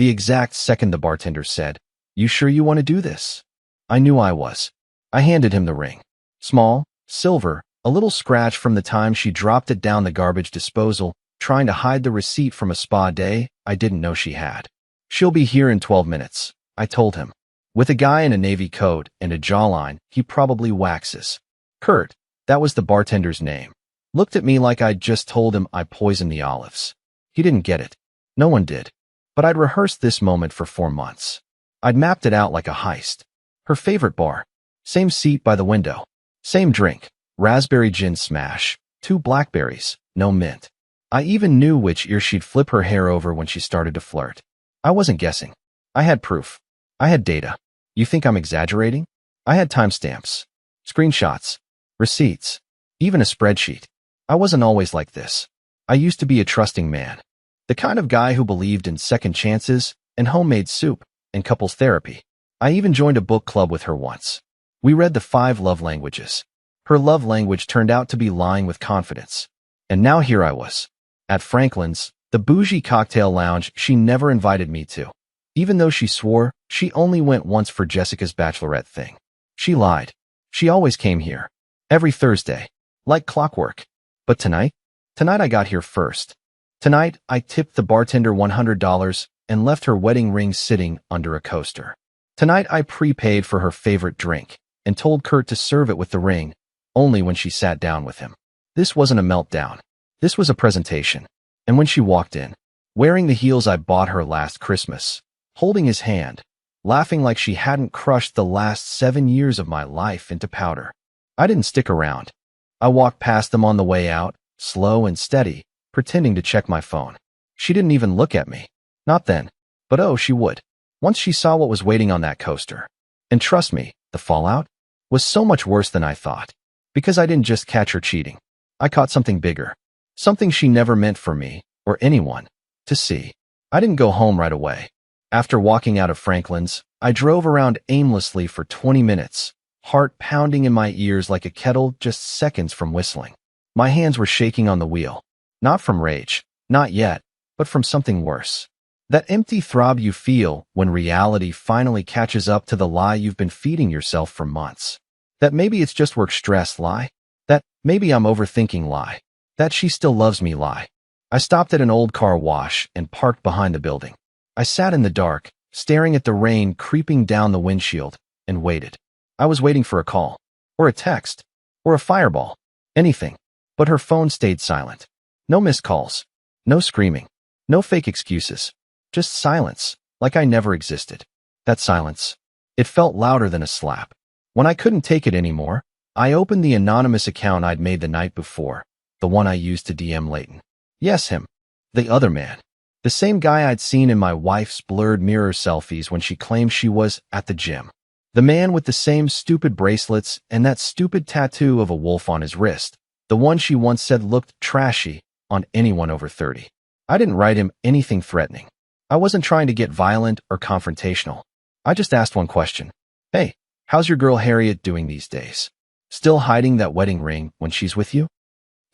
The exact second the bartender said, "You sure you want to do this?" I knew I was. I handed him the ring. Small, silver, a little scratch from the time she dropped it down the garbage disposal, trying to hide the receipt from a spa day I didn't know she had. "She'll be here in 12 minutes, I told him. With a guy in a navy coat and a jawline, he probably waxes. Kurt, that was the bartender's name, looked at me like I'd just told him I poisoned the olives. He didn't get it. No one did. But I'd rehearsed this moment for 4 months. I'd mapped it out like a heist. Her favorite bar. Same seat by the window. Same drink. Raspberry gin smash. 2 blackberries. No mint. I even knew which ear she'd flip her hair over when she started to flirt. I wasn't guessing. I had proof. I had data. You think I'm exaggerating? I had timestamps, screenshots, receipts, even a spreadsheet. I wasn't always like this. I used to be a trusting man. The kind of guy who believed in second chances and homemade soup and couples therapy. I even joined a book club with her once. We read the 5 love languages. Her love language turned out to be lying with confidence. And now here I was. At Franklin's, the bougie cocktail lounge she never invited me to. Even though she swore she only went once for Jessica's bachelorette thing. She lied. She always came here. Every Thursday. Like clockwork. But tonight I got here first. Tonight, I tipped the bartender $100 and left her wedding ring sitting under a coaster. Tonight, I prepaid for her favorite drink and told Kurt to serve it with the ring only when she sat down with him. This wasn't a meltdown. This was a presentation. And when she walked in, wearing the heels I bought her last Christmas, holding his hand, laughing like she hadn't crushed the last 7 years of my life into powder, I didn't stick around. I walked past them on the way out, slow and steady, pretending to check my phone. She didn't even look at me. Not then. But oh, she would. Once she saw what was waiting on that coaster. And trust me, the fallout was so much worse than I thought. Because I didn't just catch her cheating. I caught something bigger. Something she never meant for me, or anyone, to see. I didn't go home right away. After walking out of Franklin's, I drove around aimlessly for 20 minutes, heart pounding in my ears like a kettle just seconds from whistling. My hands were shaking on the wheel. Not from rage, not yet, but from something worse. That empty throb you feel when reality finally catches up to the lie you've been feeding yourself for months. That maybe it's just work stress lie. That maybe I'm overthinking lie. That she still loves me lie. I stopped at an old car wash and parked behind the building. I sat in the dark, staring at the rain creeping down the windshield, and waited. I was waiting for a call, or a text, or a fireball, anything. But her phone stayed silent. No missed calls, no screaming, no fake excuses, just silence, like I never existed. That silence, it felt louder than a slap. When I couldn't take it anymore, I opened the anonymous account I'd made the night before, the one I used to DM Leighton. Yes, him. The other man. The same guy I'd seen in my wife's blurred mirror selfies when she claimed she was at the gym. The man with the same stupid bracelets and that stupid tattoo of a wolf on his wrist. The one she once said looked trashy on anyone over 30. I didn't write him anything threatening. I wasn't trying to get violent or confrontational. I just asked one question. Hey, how's your girl Harriet doing these days? Still hiding that wedding ring when she's with you?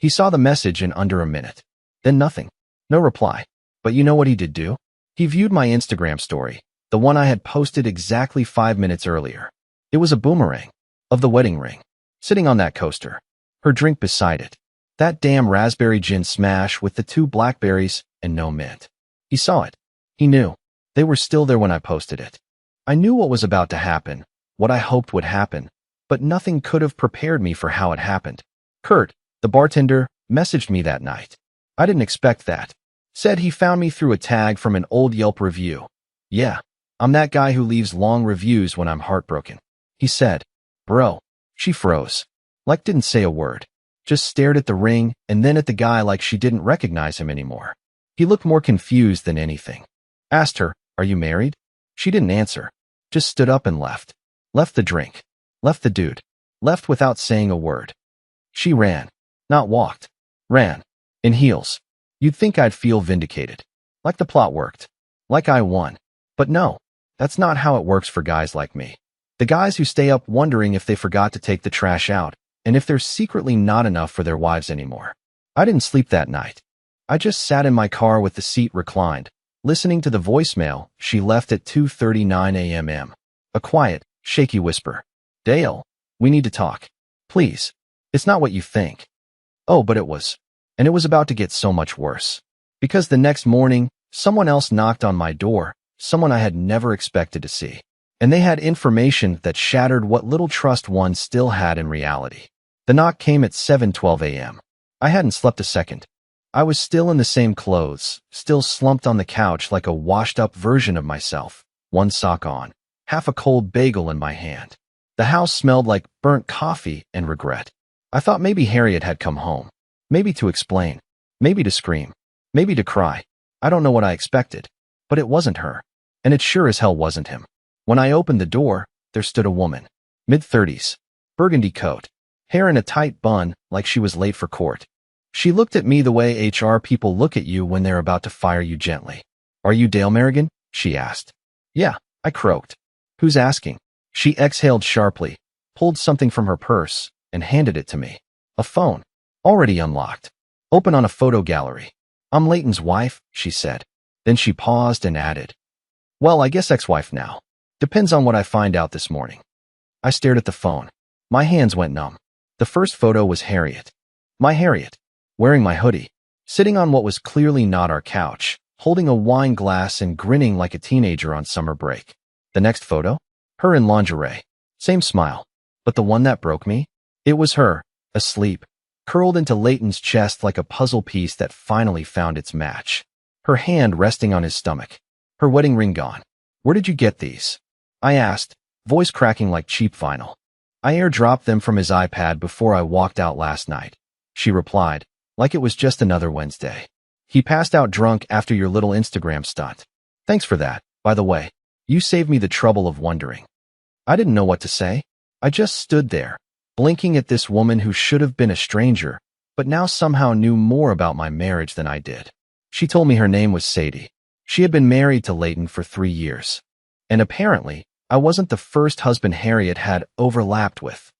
He saw the message in under a minute. Then nothing. No reply. But you know what he did do? He viewed my Instagram story, the one I had posted exactly 5 minutes earlier. It was a boomerang of the wedding ring, sitting on that coaster. Her drink beside it. That damn raspberry gin smash with the 2 blackberries and no mint. He saw it. He knew. They were still there when I posted it. I knew what was about to happen, what I hoped would happen, but nothing could have prepared me for how it happened. Kurt, the bartender, messaged me that night. I didn't expect that. Said he found me through a tag from an old Yelp review. Yeah, I'm that guy who leaves long reviews when I'm heartbroken. He said, bro. She froze. Like didn't say a word. Just stared at the ring and then at the guy like she didn't recognize him anymore. He looked more confused than anything. Asked her, are you married? She didn't answer. Just stood up and left. Left the drink. Left the dude. Left without saying a word. She ran. Not walked. Ran. In heels. You'd think I'd feel vindicated. Like the plot worked. Like I won. But no. That's not how it works for guys like me. The guys who stay up wondering if they forgot to take the trash out, and if there's secretly not enough for their wives anymore. I didn't sleep that night. I just sat in my car with the seat reclined, listening to the voicemail she left at 2:39 a.m. A quiet, shaky whisper. Dale, we need to talk. Please. It's not what you think. Oh, but it was. And it was about to get so much worse. Because the next morning, someone else knocked on my door, someone I had never expected to see. And they had information that shattered what little trust one still had in reality. The knock came at 7:12 a.m. I hadn't slept a second. I was still in the same clothes, still slumped on the couch like a washed-up version of myself, one sock on, half a cold bagel in my hand. The house smelled like burnt coffee and regret. I thought maybe Harriet had come home. Maybe to explain. Maybe to scream. Maybe to cry. I don't know what I expected. But it wasn't her. And it sure as hell wasn't him. When I opened the door, there stood a woman. Mid-30s. Burgundy coat. Hair in a tight bun, like she was late for court. She looked at me the way HR people look at you when they're about to fire you gently. Are you Dale Merrigan? She asked. Yeah, I croaked. Who's asking? She exhaled sharply, pulled something from her purse, and handed it to me. A phone. Already unlocked. Open on a photo gallery. I'm Leighton's wife, she said. Then she paused and added. Well, I guess ex-wife now. Depends on what I find out this morning. I stared at the phone. My hands went numb. The first photo was Harriet. My Harriet. Wearing my hoodie. Sitting on what was clearly not our couch, holding a wine glass and grinning like a teenager on summer break. The next photo? Her in lingerie. Same smile. But the one that broke me? It was her, asleep, curled into Leighton's chest like a puzzle piece that finally found its match. Her hand resting on his stomach. Her wedding ring gone. Where did you get these? I asked, voice cracking like cheap vinyl. I airdropped them from his iPad before I walked out last night. She replied, like it was just another Wednesday. He passed out drunk after your little Instagram stunt. Thanks for that, by the way. You saved me the trouble of wondering. I didn't know what to say. I just stood there, blinking at this woman who should have been a stranger, but now somehow knew more about my marriage than I did. She told me her name was Sadie. She had been married to Leighton for 3 years. And apparently, I wasn't the first husband Harriet had overlapped with.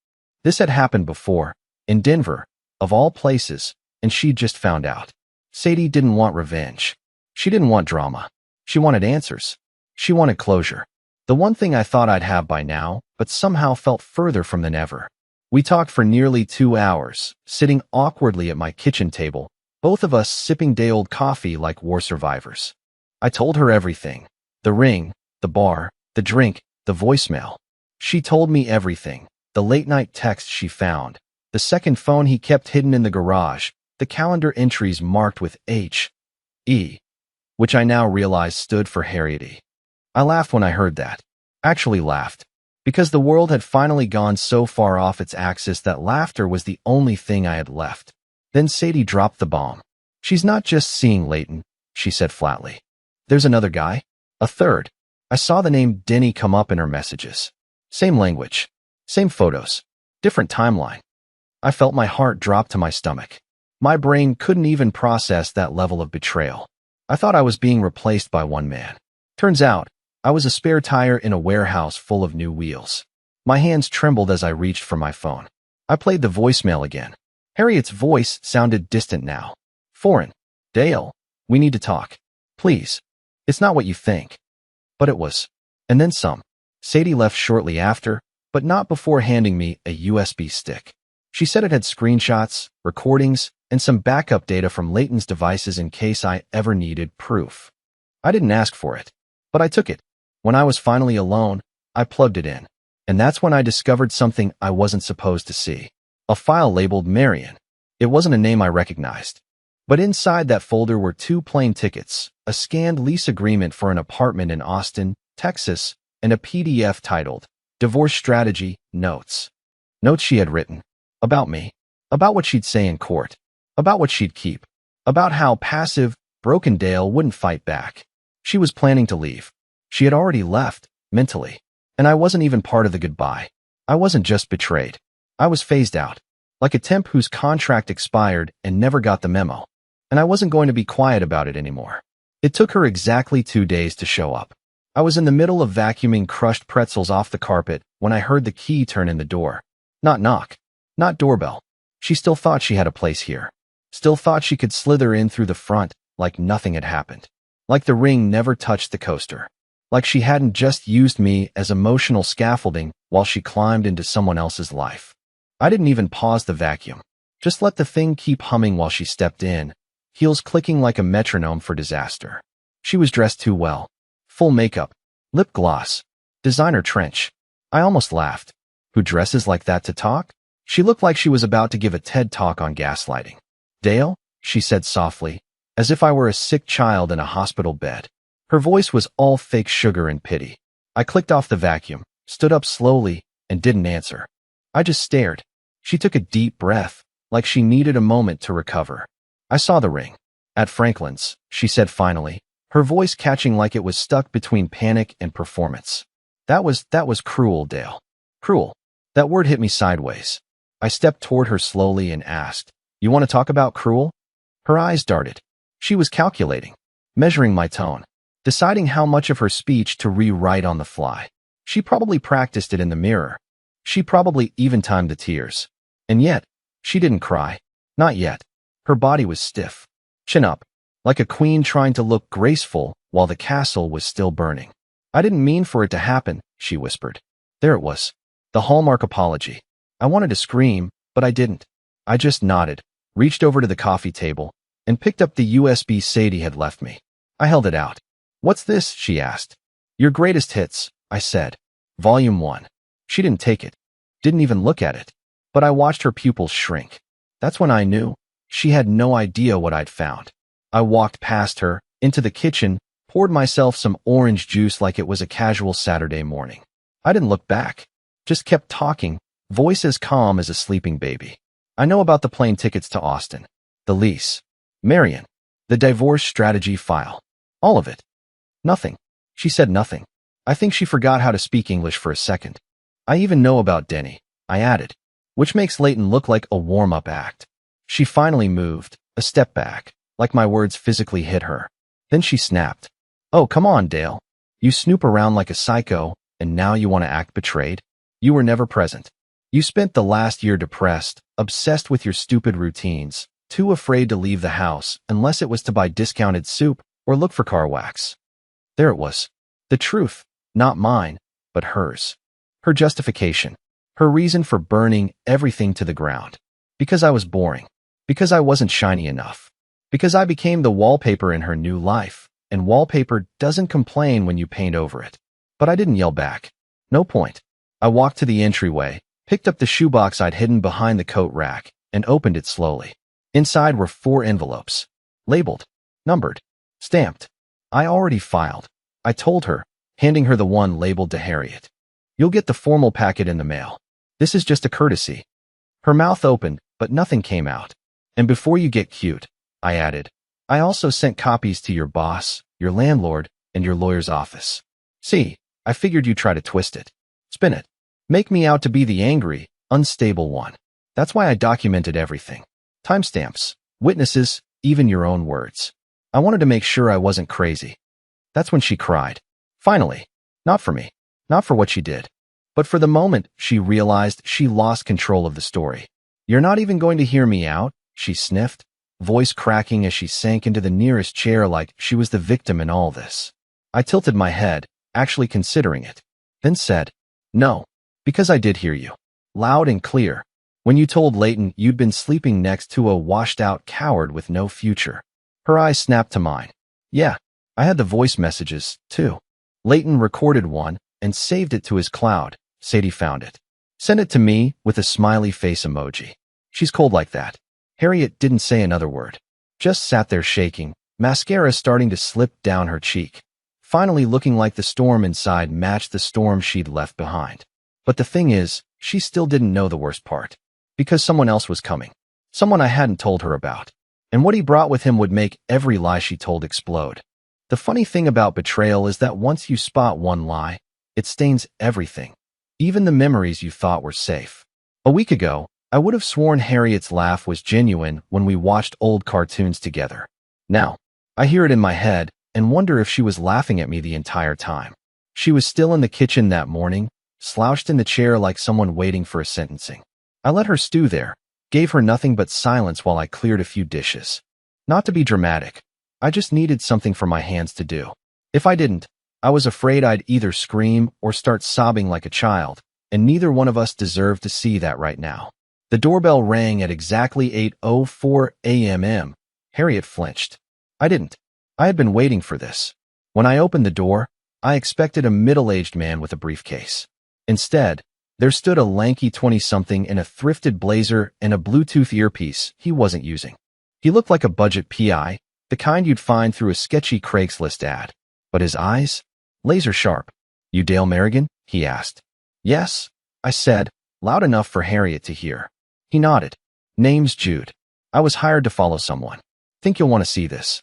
This had happened before, in Denver, of all places, and she'd just found out. Sadie didn't want revenge. She didn't want drama. She wanted answers. She wanted closure. The one thing I thought I'd have by now, but somehow felt further from than ever. We talked for nearly 2 hours, sitting awkwardly at my kitchen table, both of us sipping day-old coffee like war survivors. I told her everything. The ring, the bar, the drink, the voicemail. She told me everything. The late-night text she found. The second phone he kept hidden in the garage. The calendar entries marked with H.E., which I now realize stood for Harriet E. I laughed when I heard that. Actually laughed. Because the world had finally gone so far off its axis that laughter was the only thing I had left. Then Sadie dropped the bomb. She's not just seeing Leighton, she said flatly. There's another guy. A third. I saw the name Denny come up in her messages. Same language. Same photos. Different timeline. I felt my heart drop to my stomach. My brain couldn't even process that level of betrayal. I thought I was being replaced by one man. Turns out, I was a spare tire in a warehouse full of new wheels. My hands trembled as I reached for my phone. I played the voicemail again. Harriet's voice sounded distant now. Foreign. Dale, we need to talk. Please. It's not what you think. But it was. And then some. Sadie left shortly after, but not before handing me a USB stick. She said it had screenshots, recordings, and some backup data from Leighton's devices in case I ever needed proof. I didn't ask for it, but I took it. When I was finally alone, I plugged it in. And that's when I discovered something I wasn't supposed to see. A file labeled Marion. It wasn't a name I recognized. But inside that folder were 2 plane tickets, a scanned lease agreement for an apartment in Austin, Texas, and a PDF titled, Divorce Strategy, Notes. Notes she had written. About me. About what she'd say in court. About what she'd keep. About how passive, broken Dale wouldn't fight back. She was planning to leave. She had already left, mentally. And I wasn't even part of the goodbye. I wasn't just betrayed. I was phased out. Like a temp whose contract expired and never got the memo. And I wasn't going to be quiet about it anymore. It took her exactly 2 days to show up. I was in the middle of vacuuming crushed pretzels off the carpet when I heard the key turn in the door. Not knock. Not doorbell. She still thought she had a place here. Still thought she could slither in through the front like nothing had happened. Like the ring never touched the coaster. Like she hadn't just used me as emotional scaffolding while she climbed into someone else's life. I didn't even pause the vacuum. Just let the thing keep humming while she stepped in, heels clicking like a metronome for disaster. She was dressed too well. Full makeup, lip gloss, designer trench. I almost laughed. Who dresses like that to talk? She looked like she was about to give a TED talk on gaslighting. Dale, she said softly, as if I were a sick child in a hospital bed. Her voice was all fake sugar and pity. I clicked off the vacuum, stood up slowly, and didn't answer. I just stared. She took a deep breath, like she needed a moment to recover. I saw the ring. At Franklin's, she said finally, her voice catching like it was stuck between panic and performance. That was cruel, Dale. Cruel. That word hit me sideways. I stepped toward her slowly and asked, "You want to talk about cruel?" Her eyes darted. She was calculating, measuring my tone, deciding how much of her speech to rewrite on the fly. She probably practiced it in the mirror. She probably even timed the tears. And yet, she didn't cry. Not yet. Her body was stiff. Chin up, like a queen trying to look graceful while the castle was still burning. "I didn't mean for it to happen," she whispered. There it was. The hallmark apology. I wanted to scream, but I didn't. I just nodded, reached over to the coffee table, and picked up the USB Sadie had left me. I held it out. "What's this?" she asked. "Your greatest hits," I said. Volume 1. She didn't take it. Didn't even look at it. But I watched her pupils shrink. That's when I knew. She had no idea what I'd found. I walked past her, into the kitchen, poured myself some orange juice like it was a casual Saturday morning. I didn't look back. Just kept talking, voice as calm as a sleeping baby. "I know about the plane tickets to Austin. The lease. Marion. The divorce strategy file. All of it." "Nothing." She said nothing. I think she forgot how to speak English for a second. "I even know about Denny," I added, which makes Leighton look like a warm-up act. She finally moved, a step back, like my words physically hit her. Then she snapped. "Oh, come on, Dale. You snoop around like a psycho, and now you want to act betrayed? You were never present. You spent the last year depressed, obsessed with your stupid routines, too afraid to leave the house unless it was to buy discounted soup or look for car wax." There it was. The truth, not mine, but hers. Her justification. Her reason for burning everything to the ground. Because I was boring. Because I wasn't shiny enough. Because I became the wallpaper in her new life, and wallpaper doesn't complain when you paint over it. But I didn't yell back. No point. I walked to the entryway, picked up the shoebox I'd hidden behind the coat rack, and opened it slowly. Inside were 4 envelopes. Labeled. Numbered. Stamped. I already filed. I told her, handing her the one labeled to Harriet. "You'll get the formal packet in the mail. This is just a courtesy." Her mouth opened, but nothing came out. "And before you get cute," I added, "I also sent copies to your boss, your landlord, and your lawyer's office. See, I figured you'd try to twist it. Spin it. Make me out to be the angry, unstable one. That's why I documented everything. Timestamps, witnesses, even your own words. I wanted to make sure I wasn't crazy." That's when she cried. Finally. Not for me. Not for what she did. But for the moment, she realized she lost control of the story. "You're not even going to hear me out?" she sniffed, voice cracking as she sank into the nearest chair like she was the victim in all this. I tilted my head, actually considering it, then said, "No, because I did hear you. Loud and clear. When you told Leighton you'd been sleeping next to a washed-out coward with no future." Her eyes snapped to mine. "Yeah, I had the voice messages, too. Leighton recorded one and saved it to his cloud. Sadie found it. Sent it to me with a smiley face emoji. She's cold like that." Harriet didn't say another word. Just sat there shaking, mascara starting to slip down her cheek. Finally looking like the storm inside matched the storm she'd left behind. But the thing is, she still didn't know the worst part. Because someone else was coming. Someone I hadn't told her about. And what he brought with him would make every lie she told explode. The funny thing about betrayal is that once you spot one lie, it stains everything. Even the memories you thought were safe. A week ago, I would have sworn Harriet's laugh was genuine when we watched old cartoons together. Now, I hear it in my head and wonder if she was laughing at me the entire time. She was still in the kitchen that morning, slouched in the chair like someone waiting for a sentencing. I let her stew there, gave her nothing but silence while I cleared a few dishes. Not to be dramatic, I just needed something for my hands to do. If I didn't, I was afraid I'd either scream or start sobbing like a child, and neither one of us deserved to see that right now. The doorbell rang at exactly 8:04 a.m. Harriet flinched. I didn't. I had been waiting for this. When I opened the door, I expected a middle-aged man with a briefcase. Instead, there stood a lanky 20-something in a thrifted blazer and a Bluetooth earpiece he wasn't using. He looked like a budget PI, the kind you'd find through a sketchy Craigslist ad. But his eyes? Laser sharp. "You Dale Merrigan?" he asked. "Yes," I said, loud enough for Harriet to hear. He nodded. "Name's Jude. I was hired to follow someone. Think you'll want to see this."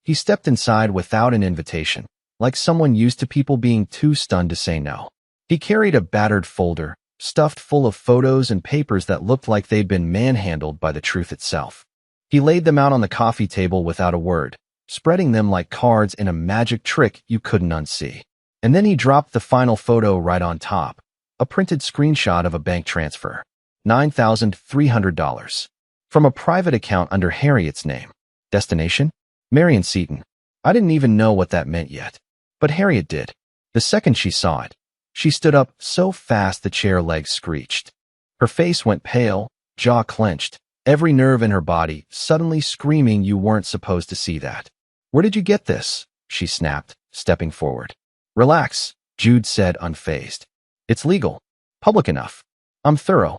He stepped inside without an invitation, like someone used to people being too stunned to say no. He carried a battered folder, stuffed full of photos and papers that looked like they'd been manhandled by the truth itself. He laid them out on the coffee table without a word, spreading them like cards in a magic trick you couldn't unsee. And then he dropped the final photo right on top, a printed screenshot of a bank transfer. $9,300. From a private account under Harriet's name. Destination? Marion Seton. I didn't even know what that meant yet. But Harriet did. The second she saw it, she stood up so fast the chair legs screeched. Her face went pale, jaw clenched, every nerve in her body suddenly screaming you weren't supposed to see that. "Where did you get this?" she snapped, stepping forward. "Relax," Jude said unfazed. "It's legal. Public enough. I'm thorough."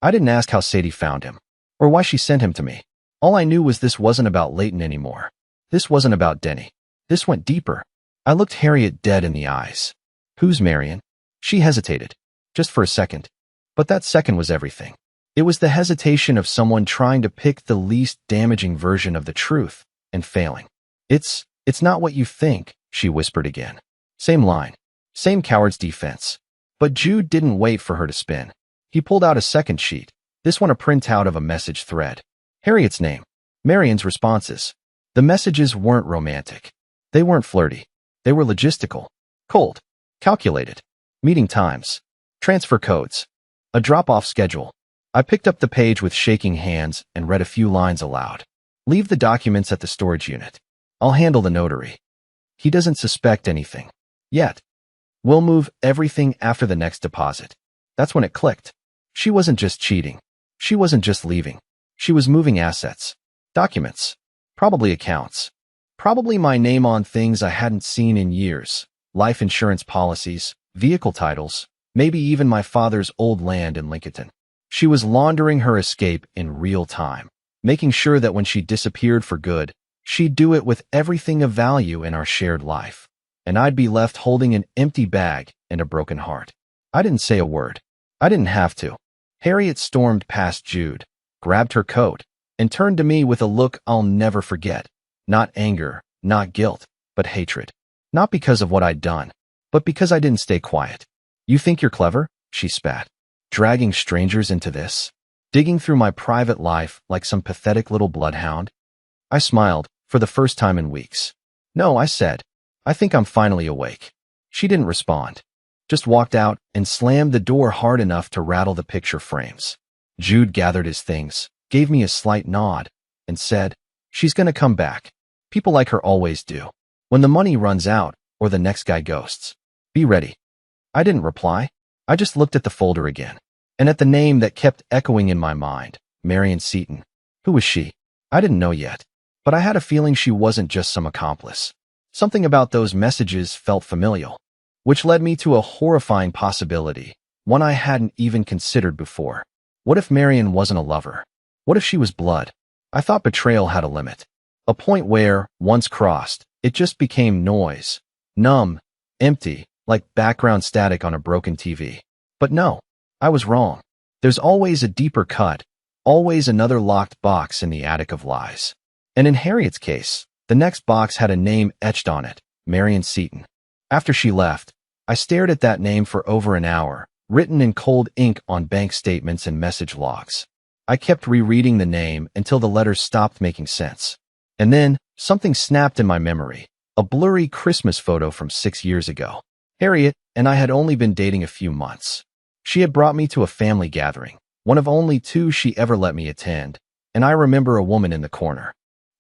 I didn't ask how Sadie found him, or why she sent him to me. All I knew was this wasn't about Leighton anymore. This wasn't about Denny. This went deeper. I looked Harriet dead in the eyes. "Who's Marion?" She hesitated, just for a second. But that second was everything. It was the hesitation of someone trying to pick the least damaging version of the truth, and failing. It's not what you think," she whispered again. Same line. Same coward's defense. But Jude didn't wait for her to spin. He pulled out a second sheet, this one a printout of a message thread. Harriet's name. Marion's responses. The messages weren't romantic. They weren't flirty. They were logistical. Cold. Calculated. Meeting times. Transfer codes. A drop-off schedule. I picked up the page with shaking hands and read a few lines aloud. "Leave the documents at the storage unit. I'll handle the notary. He doesn't suspect anything. Yet. We'll move everything after the next deposit." That's when it clicked. She wasn't just cheating. She wasn't just leaving. She was moving assets. Documents. Probably accounts. Probably my name on things I hadn't seen in years. Life insurance policies, vehicle titles, maybe even my father's old land in Lincoln. She was laundering her escape in real time, making sure that when she disappeared for good, she'd do it with everything of value in our shared life. And I'd be left holding an empty bag and a broken heart. I didn't say a word. I didn't have to. Harriet stormed past Jude, grabbed her coat, and turned to me with a look I'll never forget. Not anger, not guilt, but hatred. Not because of what I'd done, but because I didn't stay quiet. "You think you're clever?" she spat. "Dragging strangers into this? Digging through my private life like some pathetic little bloodhound?" I smiled, for the first time in weeks. "No," I said. "I think I'm finally awake." She didn't respond. Just walked out and slammed the door hard enough to rattle the picture frames. Jude gathered his things, gave me a slight nod, and said, "She's gonna come back. People like her always do. When the money runs out, or the next guy ghosts. Be ready." I didn't reply. I just looked at the folder again, and at the name that kept echoing in my mind, Marion Seton. Who was she? I didn't know yet, but I had a feeling she wasn't just some accomplice. Something about those messages felt familial. Which led me to a horrifying possibility, one I hadn't even considered before. What if Marion wasn't a lover? What if she was blood? I thought betrayal had a limit. A point where, once crossed, it just became noise. Numb, empty, like background static on a broken TV. But no, I was wrong. There's always a deeper cut, always another locked box in the attic of lies. And in Harriet's case, the next box had a name etched on it, Marion Seton. After she left, I stared at that name for over an hour, written in cold ink on bank statements and message logs. I kept rereading the name until the letters stopped making sense. And then, something snapped in my memory, a blurry Christmas photo from 6 years ago. Harriet and I had only been dating a few months. She had brought me to a family gathering, one of only 2 she ever let me attend, and I remember a woman in the corner.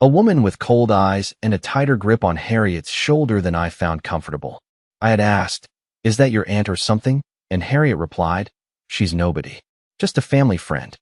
A woman with cold eyes and a tighter grip on Harriet's shoulder than I found comfortable. I had asked, "Is that your aunt or something?" And Harriet replied, "She's nobody. Just a family friend."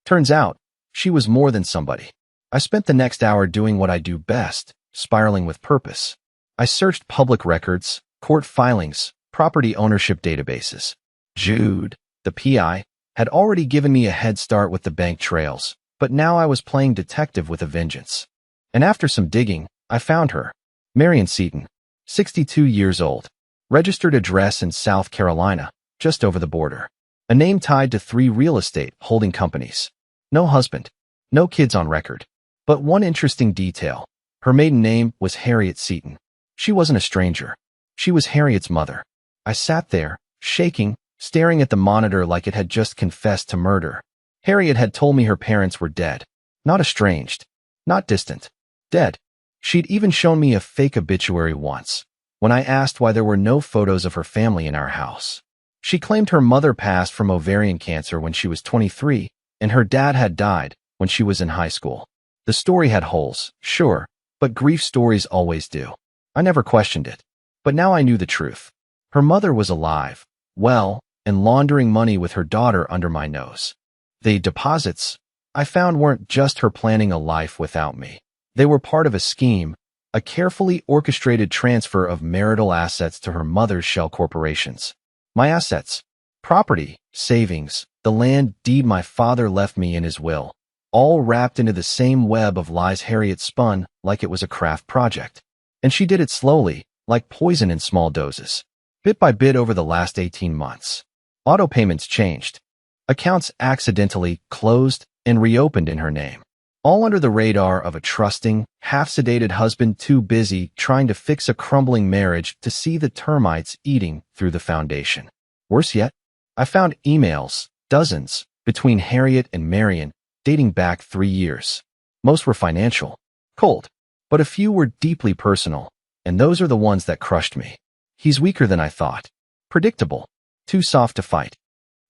Turns out, she was more than somebody. I spent the next hour doing what I do best, spiraling with purpose. I searched public records, court filings, property ownership databases. Jude, the PI, had already given me a head start with the bank trails, but now I was playing detective with a vengeance. And after some digging, I found her. Marion Seaton, 62 years old. Registered address in South Carolina, just over the border. A name tied to 3 real estate holding companies. No husband. No kids on record. But one interesting detail. Her maiden name was Harriet Seaton. She wasn't a stranger. She was Harriet's mother. I sat there, shaking, staring at the monitor like it had just confessed to murder. Harriet had told me her parents were dead. Not estranged. Not distant. Dead. She'd even shown me a fake obituary once, when I asked why there were no photos of her family in our house. She claimed her mother passed from ovarian cancer when she was 23, and her dad had died when she was in high school. The story had holes, sure, but grief stories always do. I never questioned it. But now I knew the truth. Her mother was alive, well, and laundering money with her daughter under my nose. The deposits, I found, weren't just her planning a life without me. They were part of a scheme, a carefully orchestrated transfer of marital assets to her mother's shell corporations. My assets, property, savings, the land deed my father left me in his will, all wrapped into the same web of lies Harriet spun like it was a craft project. And she did it slowly, like poison in small doses. Bit by bit over the last 18 months. Auto payments changed. Accounts accidentally closed and reopened in her name. All under the radar of a trusting, half-sedated husband too busy trying to fix a crumbling marriage to see the termites eating through the foundation. Worse yet, I found emails, dozens, between Harriet and Marion, dating back 3 years. Most were financial, cold, but a few were deeply personal, and those are the ones that crushed me. He's weaker than I thought. Predictable. Too soft to fight.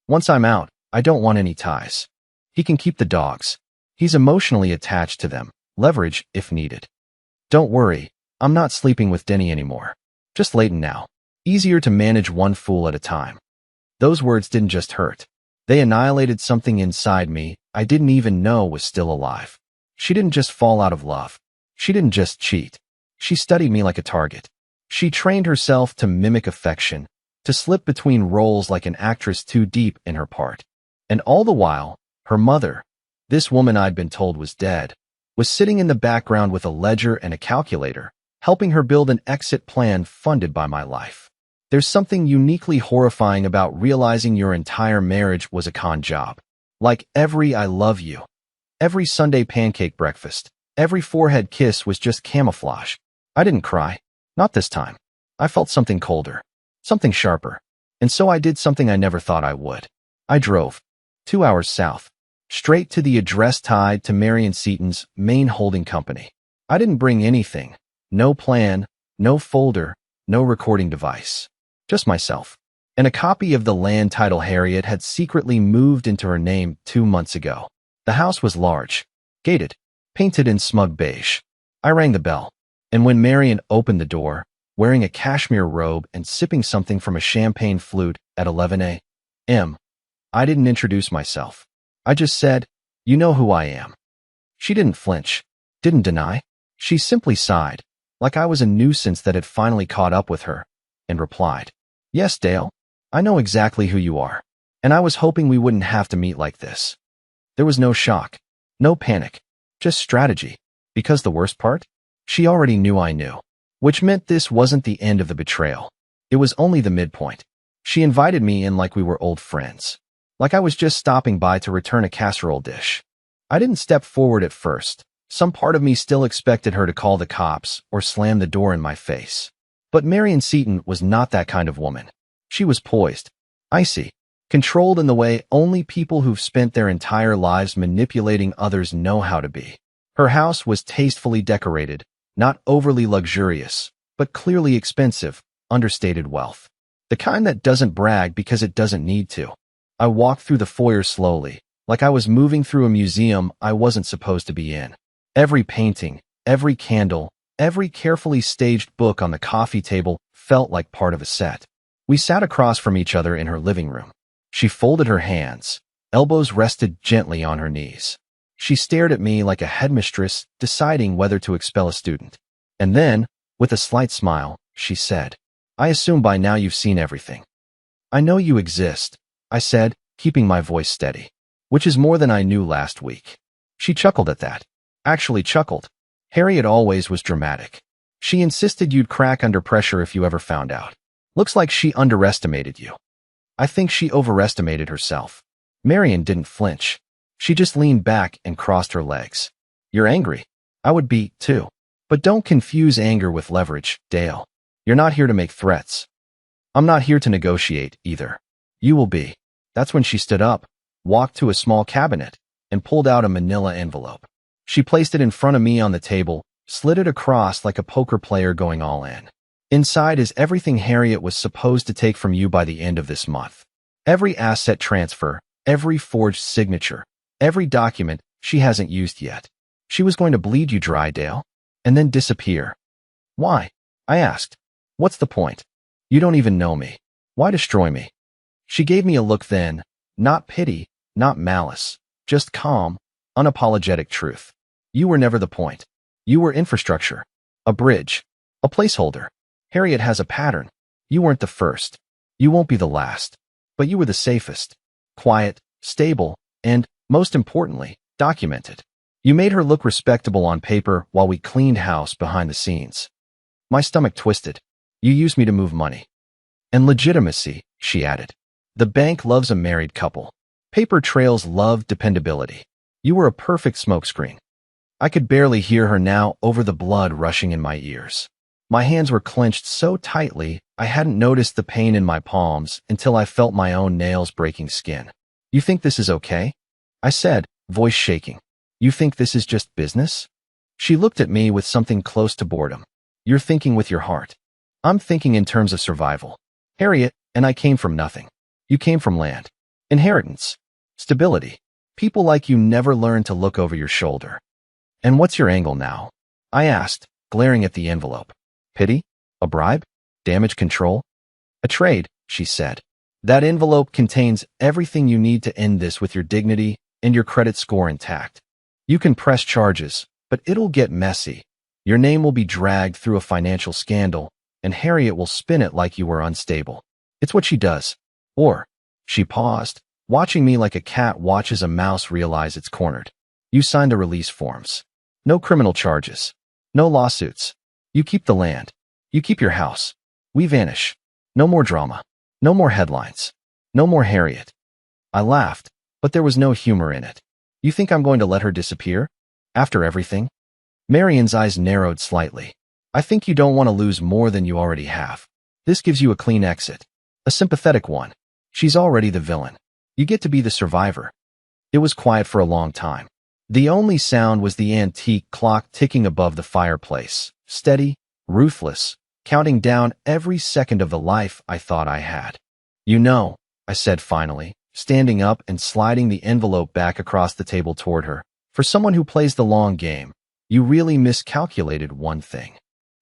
Once I'm out, I don't want any ties. He can keep the dogs. He's emotionally attached to them. Leverage if needed. Don't worry, I'm not sleeping with Denny anymore. Just Leighton now. Easier to manage one fool at a time. Those words didn't just hurt. They annihilated something inside me I didn't even know was still alive. She didn't just fall out of love. She didn't just cheat. She studied me like a target. She trained herself to mimic affection, to slip between roles like an actress too deep in her part. And all the while, her mother, this woman I'd been told was dead, was sitting in the background with a ledger and a calculator, helping her build an exit plan funded by my life. There's something uniquely horrifying about realizing your entire marriage was a con job. Like every "I love you," every Sunday pancake breakfast, every forehead kiss was just camouflage. I didn't cry. Not this time. I felt something colder, something sharper. And so I did something I never thought I would. I drove 2 hours south, straight to the address tied to Marion Seaton's main holding company. I didn't bring anything. No plan, no folder, no recording device. Just myself. And a copy of the land title Harriet had secretly moved into her name 2 months ago. The house was large, gated, painted in smug beige. I rang the bell, and when Marion opened the door, wearing a cashmere robe and sipping something from a champagne flute at 11 a.m., I didn't introduce myself. I just said, "You know who I am." She didn't flinch, didn't deny. She simply sighed, like I was a nuisance that had finally caught up with her, and replied, "Yes, Dale, I know exactly who you are, and I was hoping we wouldn't have to meet like this." There was no shock, no panic, just strategy, because the worst part? She already knew I knew, which meant this wasn't the end of the betrayal. It was only the midpoint. She invited me in like we were old friends, like I was just stopping by to return a casserole dish. I didn't step forward at first. Some part of me still expected her to call the cops or slam the door in my face. But Marion Seaton was not that kind of woman. She was poised, icy, controlled in the way only people who've spent their entire lives manipulating others know how to be. Her house was tastefully decorated, not overly luxurious, but clearly expensive, understated wealth. The kind that doesn't brag because it doesn't need to. I walked through the foyer slowly, like I was moving through a museum I wasn't supposed to be in. Every painting, Every candle, every carefully staged book on the coffee table felt like part of a set. We sat across from each other in her living room. She folded her hands, elbows rested gently on her knees. She stared at me like a headmistress deciding whether to expel a student. And then, with a slight smile, she said, "I assume by now you've seen everything." "I know you exist," I said, keeping my voice steady, "which is more than I knew last week." She chuckled at that. Actually chuckled. Harriet always was dramatic. She insisted you'd crack under pressure if you ever found out. Looks like she underestimated you. I think she overestimated herself. Marian didn't flinch. She just leaned back and crossed her legs. "You're angry. I would be, too. But don't confuse anger with leverage, Dale. You're not here to make threats. I'm not here to negotiate, either. You will be." That's when she stood up, walked to a small cabinet, and pulled out a manila envelope. She placed it in front of me on the table, slid it across like a poker player going all in. "Inside is everything Harriet was supposed to take from you by the end of this month. Every asset transfer, every forged signature, every document she hasn't used yet. She was going to bleed you dry, Dale, and then disappear." "Why?" I asked. "What's the point? You don't even know me. Why destroy me?" She gave me a look then, not pity, not malice, just calm, unapologetic truth. "You were never the point. You were infrastructure. A bridge. A placeholder. Harriet has a pattern. You weren't the first. You won't be the last. But you were the safest. Quiet, stable, and, most importantly, documented. You made her look respectable on paper while we cleaned house behind the scenes." My stomach twisted. "You used me to move money. And legitimacy," she added. "The bank loves a married couple. Paper trails love dependability. You were a perfect smokescreen." I could barely hear her now over the blood rushing in my ears. My hands were clenched so tightly I hadn't noticed the pain in my palms until I felt my own nails breaking skin. "You think this is okay?" I said, voice shaking. "You think this is just business?" She looked at me with something close to boredom. "You're thinking with your heart. I'm thinking in terms of survival. Harriet and I came from nothing. You came from land. Inheritance. Stability. People like you never learn to look over your shoulder." "And what's your angle now?" I asked, glaring at the envelope. "Pity? A bribe? Damage control?" "A trade," she said. "That envelope contains everything you need to end this with your dignity and your credit score intact. You can press charges, but it'll get messy. Your name will be dragged through a financial scandal, and Harriet will spin it like you were unstable. It's what she does. Or," she paused, watching me like a cat watches a mouse realize it's cornered. "You signed the release forms. No criminal charges. No lawsuits. You keep the land. You keep your house. We vanish. No more drama. No more headlines. No more Harriet." I laughed, but there was no humor in it. "You think I'm going to let her disappear? After everything?" Marian's eyes narrowed slightly. "I think you don't want to lose more than you already have. This gives you a clean exit. A sympathetic one. She's already the villain. You get to be the survivor." It was quiet for a long time. The only sound was the antique clock ticking above the fireplace, steady, ruthless, counting down every second of the life I thought I had. "You know," I said finally, standing up and sliding the envelope back across the table toward her, "for someone who plays the long game, you really miscalculated one thing."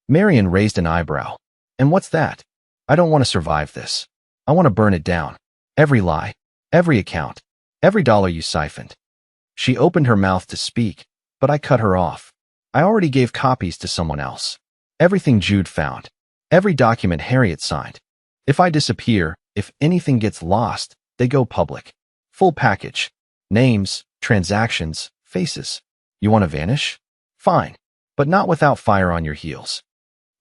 Marian raised an eyebrow. "And what's that?" "I don't want to survive this. I want to burn it down. Every lie, every account, every dollar you siphoned." She opened her mouth to speak, but I cut her off. "I already gave copies to someone else. Everything Jude found. Every document Harriet signed. If I disappear, if anything gets lost, they go public. Full package. Names, transactions, faces. You want to vanish? Fine, but not without fire on your heels."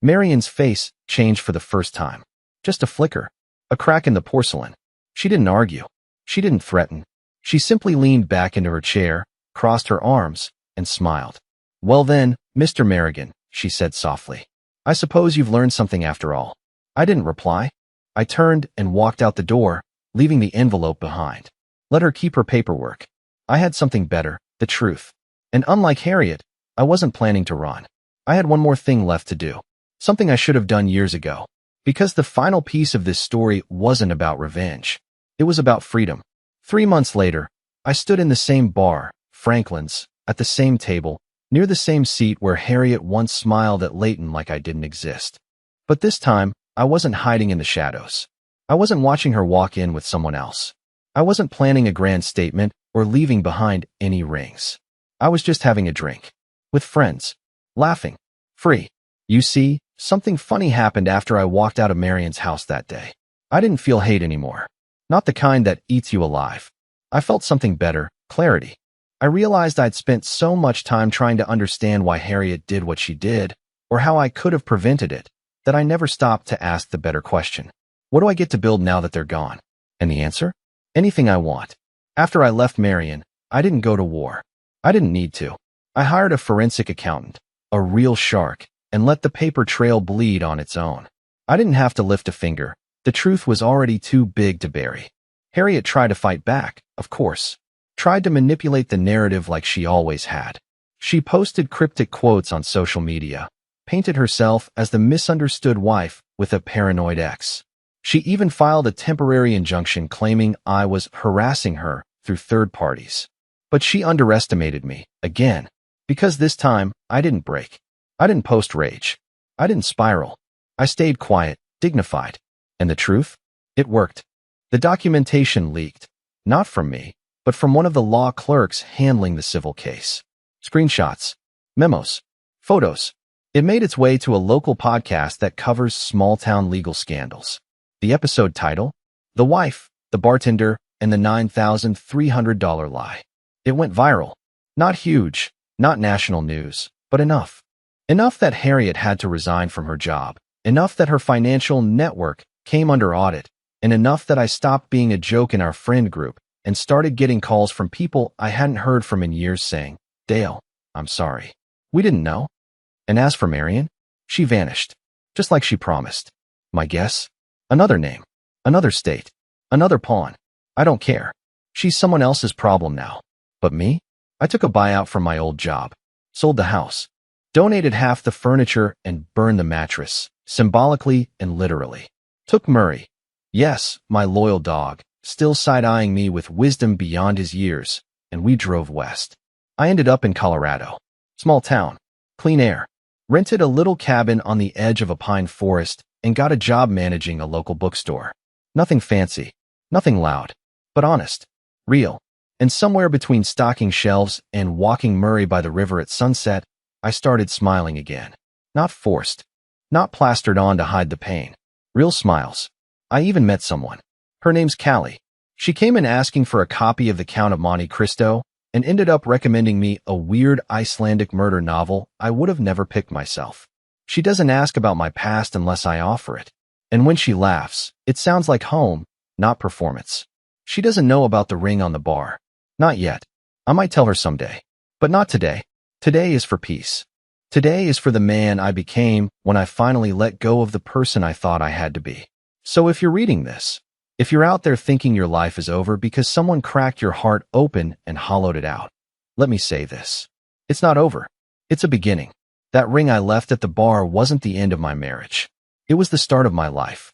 Marian's face changed for the first time. Just a flicker. A crack in the porcelain. She didn't argue. She didn't threaten. She simply leaned back into her chair, crossed her arms, and smiled. "Well then, Mr. Merrigan," she said softly. "I suppose you've learned something after all." I didn't reply. I turned and walked out the door, leaving the envelope behind. Let her keep her paperwork. I had something better, the truth. And unlike Harriet, I wasn't planning to run. I had one more thing left to do. Something I should have done years ago. Because the final piece of this story wasn't about revenge. It was about freedom. 3 months later, I stood in the same bar, Franklin's, at the same table, near the same seat where Harriet once smiled at Leighton like I didn't exist. But this time, I wasn't hiding in the shadows. I wasn't watching her walk in with someone else. I wasn't planning a grand statement or leaving behind any rings. I was just having a drink. With friends. Laughing. Free. You see, something funny happened after I walked out of Marion's house that day. I didn't feel hate anymore. Not the kind that eats you alive. I felt something better, clarity. I realized I'd spent so much time trying to understand why Harriet did what she did, or how I could have prevented it, that I never stopped to ask the better question. What do I get to build now that they're gone? And the answer? Anything I want. After I left Marion, I didn't go to war. I didn't need to. I hired a forensic accountant, a real shark, and let the paper trail bleed on its own. I didn't have to lift a finger. The truth was already too big to bury. Harriet tried to fight back, of course. Tried to manipulate the narrative like she always had. She posted cryptic quotes on social media, painted herself as the misunderstood wife with a paranoid ex. She even filed a temporary injunction claiming I was harassing her through third parties. But she underestimated me, again, because this time I didn't break. I didn't post rage. I didn't spiral. I stayed quiet, dignified. And the truth? It worked. The documentation leaked, not from me, but from one of the law clerks handling the civil case. Screenshots, memos, photos. It made its way to a local podcast that covers small-town legal scandals. The episode title? The Wife, the Bartender, and the $9,300 Lie. It went viral. Not huge, not national news, but enough. Enough that Harriet had to resign from her job. Enough that her financial network came under audit. And enough that I stopped being a joke in our friend group and started getting calls from people I hadn't heard from in years saying, "Dale, I'm sorry. We didn't know." And as for Marion, she vanished, just like she promised. My guess? Another name, another state, another pawn. I don't care. She's someone else's problem now. But me? I took a buyout from my old job, sold the house, donated half the furniture and burned the mattress, symbolically and literally. Took Murray. Yes, my loyal dog, still side-eyeing me with wisdom beyond his years, and we drove west. I ended up in Colorado. Small town. Clean air. Rented a little cabin on the edge of a pine forest and got a job managing a local bookstore. Nothing fancy. Nothing loud. But honest. Real. And somewhere between stocking shelves and walking Murray by the river at sunset, I started smiling again. Not forced. Not plastered on to hide the pain. Real smiles. I even met someone. Her name's Callie. She came in asking for a copy of The Count of Monte Cristo and ended up recommending me a weird Icelandic murder novel I would have never picked myself. She doesn't ask about my past unless I offer it. And when she laughs, it sounds like home, not performance. She doesn't know about the ring on the bar. Not yet. I might tell her someday. But not today. Today is for peace. Today is for the man I became when I finally let go of the person I thought I had to be. So if you're reading this, if you're out there thinking your life is over because someone cracked your heart open and hollowed it out, let me say this. It's not over. It's a beginning. That ring I left at the bar wasn't the end of my marriage. It was the start of my life.